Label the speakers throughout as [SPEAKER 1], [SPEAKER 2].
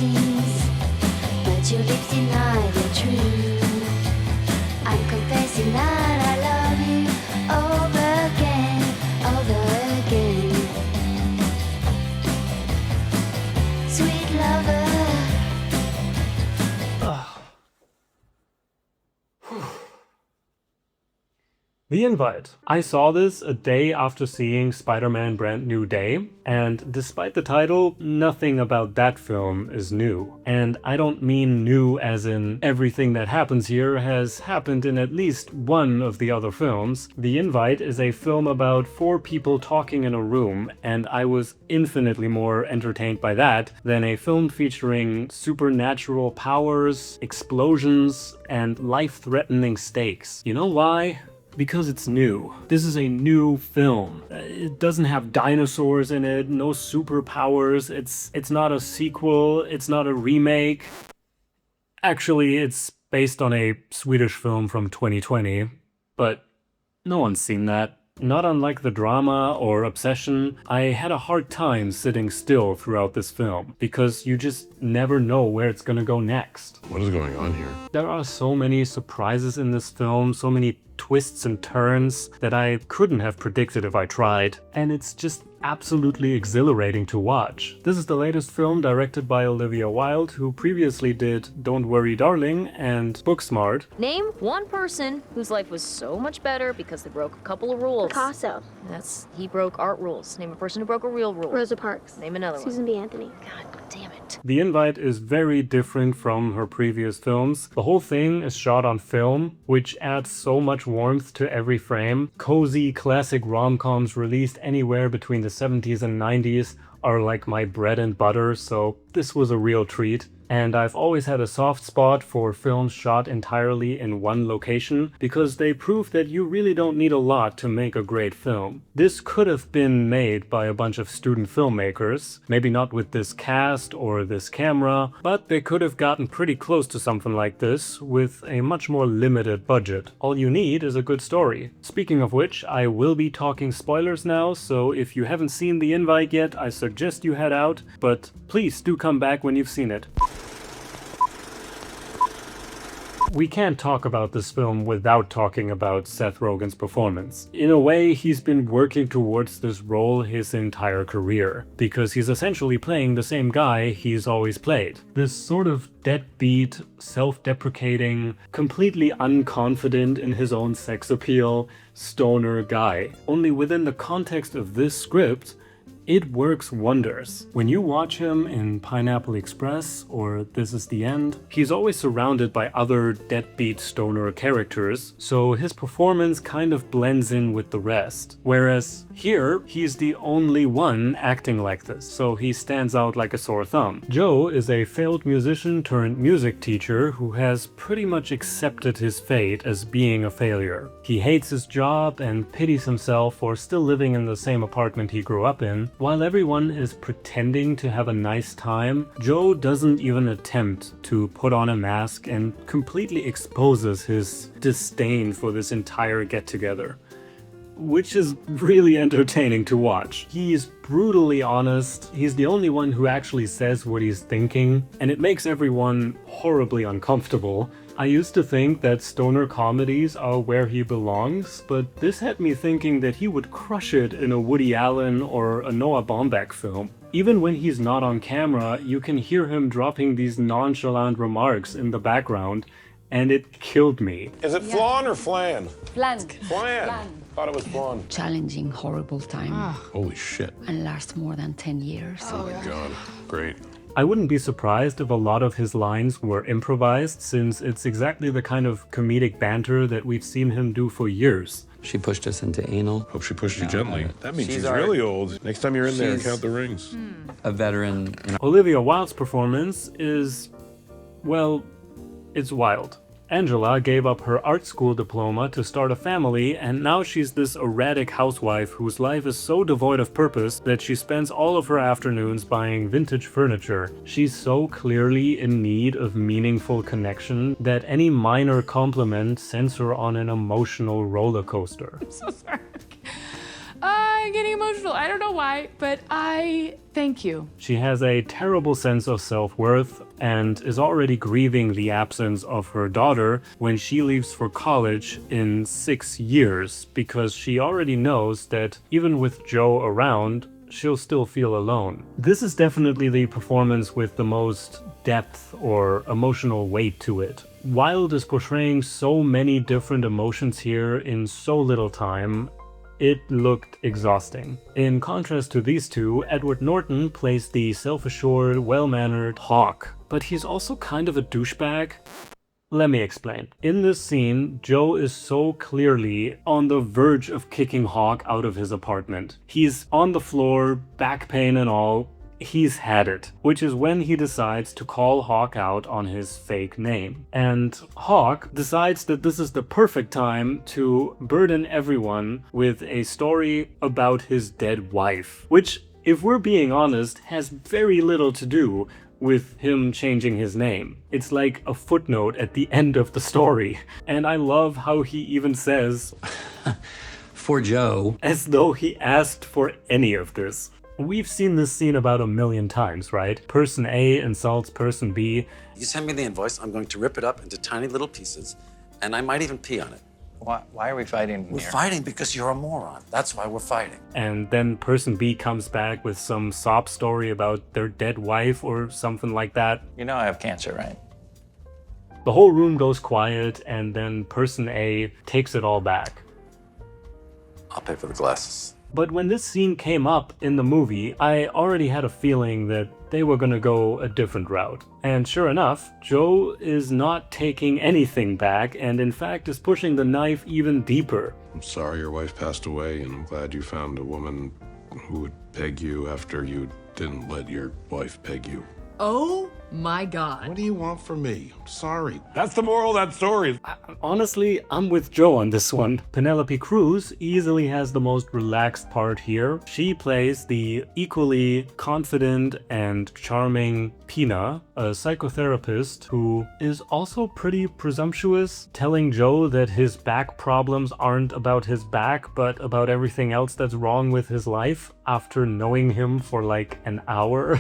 [SPEAKER 1] seems, but your lips deny the truth. I'm confessing that I love you over again, over again. Sweet lover.
[SPEAKER 2] The Invite. I saw this a day after seeing Spider-Man Brand New Day, and despite the title, nothing about that film is new. And I don't mean new as in everything that happens here has happened in at least one of the other films. The Invite is a film about 4 people talking in a room, and I was infinitely more entertained by that than a film featuring supernatural powers, explosions, and life-threatening stakes. You know why? Because it's new. This is a new film. It doesn't have dinosaurs in it, no superpowers, it's not a sequel, it's not a remake. Actually, it's based on a Swedish film from 2020, but no one's seen that. Not unlike the drama or obsession, I had a hard time sitting still throughout this film, because you just never know where it's gonna go next.
[SPEAKER 3] What is going on here?
[SPEAKER 2] There are so many surprises in this film, so many twists and turns that I couldn't have predicted if I tried, and it's just absolutely exhilarating to watch. This is the latest film directed by Olivia Wilde, who previously did Don't Worry Darling and Booksmart.
[SPEAKER 4] Name one person whose life was so much better because they broke a couple of rules.
[SPEAKER 5] Picasso.
[SPEAKER 4] He broke art rules. Name a person who broke a real rule.
[SPEAKER 5] Rosa Parks.
[SPEAKER 4] Name another
[SPEAKER 5] Susan B. Anthony.
[SPEAKER 4] one. God damn it.
[SPEAKER 2] The Invite is very different from her previous films. The whole thing is shot on film, which adds so much warmth to every frame. Cozy, classic rom-coms released anywhere between the 70s and 90s are like my bread and butter, so this was a real treat. And I've always had a soft spot for films shot entirely in one location, because they prove that you really don't need a lot to make a great film. This could have been made by a bunch of student filmmakers, maybe not with this cast or this camera, but they could have gotten pretty close to something like this with a much more limited budget. All you need is a good story. Speaking of which, I will be talking spoilers now, so if you haven't seen The Invite yet, I suggest you head out, but please do come back when you've seen it. We can't talk about this film without talking about Seth Rogen's performance. In a way, he's been working towards this role his entire career, because he's essentially playing the same guy he's always played. This sort of deadbeat, self-deprecating, completely unconfident in his own sex appeal, stoner guy. Only within the context of this script, it works wonders. When you watch him in Pineapple Express or This Is the End, he's always surrounded by other deadbeat stoner characters, so his performance kind of blends in with the rest. Whereas here, he's the only one acting like this, so he stands out like a sore thumb. Joe is a failed musician turned music teacher who has pretty much accepted his fate as being a failure. He hates his job and pities himself for still living in the same apartment he grew up in. While everyone is pretending to have a nice time, Joe doesn't even attempt to put on a mask and completely exposes his disdain for this entire get-together, which is really entertaining to watch. He's brutally honest, he's the only one who actually says what he's thinking, and it makes everyone horribly uncomfortable. I used to think that stoner comedies are where he belongs, but this had me thinking that he would crush it in a Woody Allen or a Noah Baumbach film. Even when he's not on camera, you can hear him dropping these nonchalant remarks in the background, and it killed me.
[SPEAKER 3] Is it flan or flan?
[SPEAKER 6] Flan.
[SPEAKER 3] Flan. Thought it was flan.
[SPEAKER 7] Challenging, horrible time.
[SPEAKER 3] Holy shit.
[SPEAKER 7] And last more than 10 years.
[SPEAKER 3] Oh my god. Great.
[SPEAKER 2] I wouldn't be surprised if a lot of his lines were improvised, since it's exactly the kind of comedic banter that we've seen him do for years.
[SPEAKER 8] She pushed us into anal.
[SPEAKER 3] Hope she pushed you gently. That means she's
[SPEAKER 8] our-
[SPEAKER 3] really old. Next time you're in there,
[SPEAKER 8] She's-
[SPEAKER 3] count the rings.
[SPEAKER 8] A veteran in
[SPEAKER 2] Olivia Wilde's performance is, well, it's wild. Angela gave up her art school diploma to start a family, and now she's this erratic housewife whose life is so devoid of purpose that she spends all of her afternoons buying vintage furniture. She's so clearly in need of meaningful connection that any minor compliment sends her on an emotional roller coaster.
[SPEAKER 6] I
[SPEAKER 5] I'm getting emotional. I don't know why, but I thank you.
[SPEAKER 2] She has a terrible sense of self-worth and is already grieving the absence of her daughter when she leaves for college in 6 years, because she already knows that even with Joe around, she'll still feel alone. This is definitely the performance with the most depth or emotional weight to it. Wilde is portraying so many different emotions here in so little time, it looked exhausting. In contrast to these two, Edward Norton plays the self-assured, well-mannered Hawk, but he's also kind of a douchebag. Let me explain. In this scene, Joe is so clearly on the verge of kicking Hawk out of his apartment. He's on the floor, back pain and all. He's had it, which is when he decides to call Hawk out on his fake name. And Hawk decides that this is the perfect time to burden everyone with a story about his dead wife, which, if we're being honest, has very little to do with him changing his name. It's like a footnote at the end of the story. And I love how he even says,
[SPEAKER 8] For Joe.
[SPEAKER 2] as though he asked for any of this. We've seen this scene about 1,000,000 times, right? Person A insults person B.
[SPEAKER 6] You send me the invoice, I'm going to rip it up into tiny little pieces, and I might even pee on it.
[SPEAKER 9] Why are we fighting
[SPEAKER 6] We're fighting because you're a moron. That's why we're fighting.
[SPEAKER 2] And then person B comes back with some sob story about their dead wife or something like that.
[SPEAKER 9] You know I have cancer, right?
[SPEAKER 2] The whole room goes quiet, and then person A takes it all back.
[SPEAKER 6] I'll pay for the glasses.
[SPEAKER 2] But when this scene came up in the movie, I already had a feeling that they were gonna go a different route. And sure enough, Joe is not taking anything back, and in fact is pushing the knife even deeper.
[SPEAKER 3] I'm sorry your wife passed away, and I'm glad you found a woman who would peg you after you didn't let your wife peg you.
[SPEAKER 10] Oh my God.
[SPEAKER 3] What do you want from me? I'm sorry.
[SPEAKER 11] That's the moral of that story.
[SPEAKER 2] Honestly, I'm with Joe on this one. Penelope Cruz easily has the most relaxed part here. She plays the equally confident and charming Pina, a psychotherapist who is also pretty presumptuous, telling Joe that his back problems aren't about his back, but about everything else that's wrong with his life after knowing him for like an hour.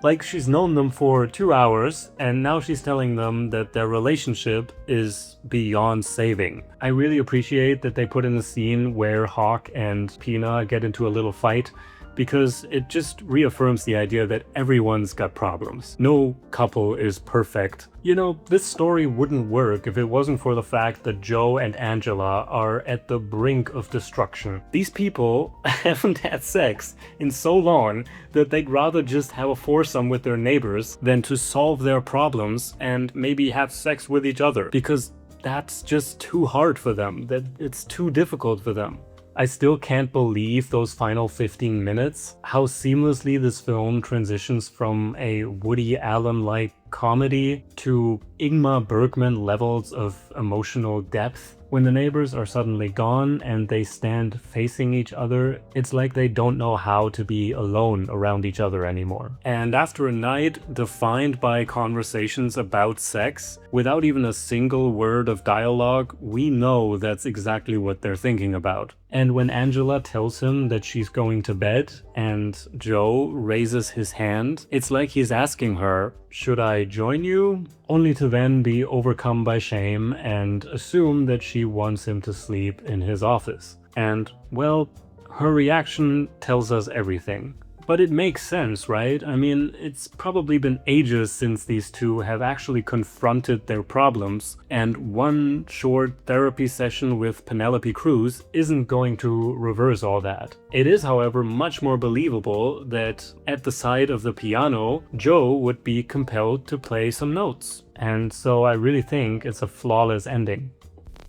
[SPEAKER 2] Like, she's known them for 2 hours, and now she's telling them that their relationship is beyond saving. I really appreciate that they put in a scene where Hawk and Pina get into a little fight, because it just reaffirms the idea that everyone's got problems. No couple is perfect. You know, this story wouldn't work if it wasn't for the fact that Joe and Angela are at the brink of destruction. These people haven't had sex in so long that they'd rather just have a foursome with their neighbors than to solve their problems and maybe have sex with each other, because that's just too hard for them, that it's too difficult for them. I still can't believe those final 15 minutes, how seamlessly this film transitions from a Woody Allen-like comedy to Ingmar Bergman levels of emotional depth. When the neighbors are suddenly gone and they stand facing each other, it's like they don't know how to be alone around each other anymore. And after a night defined by conversations about sex, without even a single word of dialogue, we know that's exactly what they're thinking about. And when Angela tells him that she's going to bed and Joe raises his hand, it's like he's asking her, "Should I join you?" Only to then be overcome by shame and assume that she wants him to sleep in his office. And, well, her reaction tells us everything. But it makes sense, right? I mean, it's probably been ages since these two have actually confronted their problems, and one short therapy session with Penelope Cruz isn't going to reverse all that. It is, however, much more believable that at the side of the piano, Joe would be compelled to play some notes. And so I really think it's a flawless ending.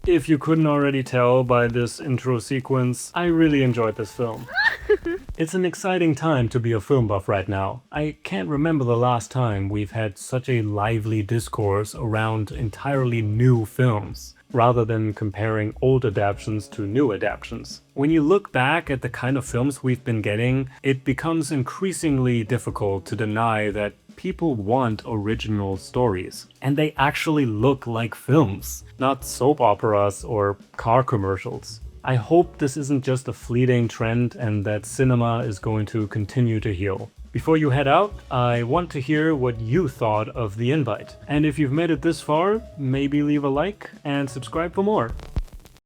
[SPEAKER 2] If you couldn't already tell by this intro sequence, I really enjoyed this film. It's an exciting time to be a film buff right now. I can't remember the last time we've had such a lively discourse around entirely new films, rather than comparing old adaptations to new adaptations. When you look back at the kind of films we've been getting, it becomes increasingly difficult to deny that people want original stories, and they actually look like films, not soap operas or car commercials. I hope this isn't just a fleeting trend and that cinema is going to continue to heal. Before you head out, I want to hear what you thought of The Invite. And if you've made it this far, maybe leave a like and subscribe for more.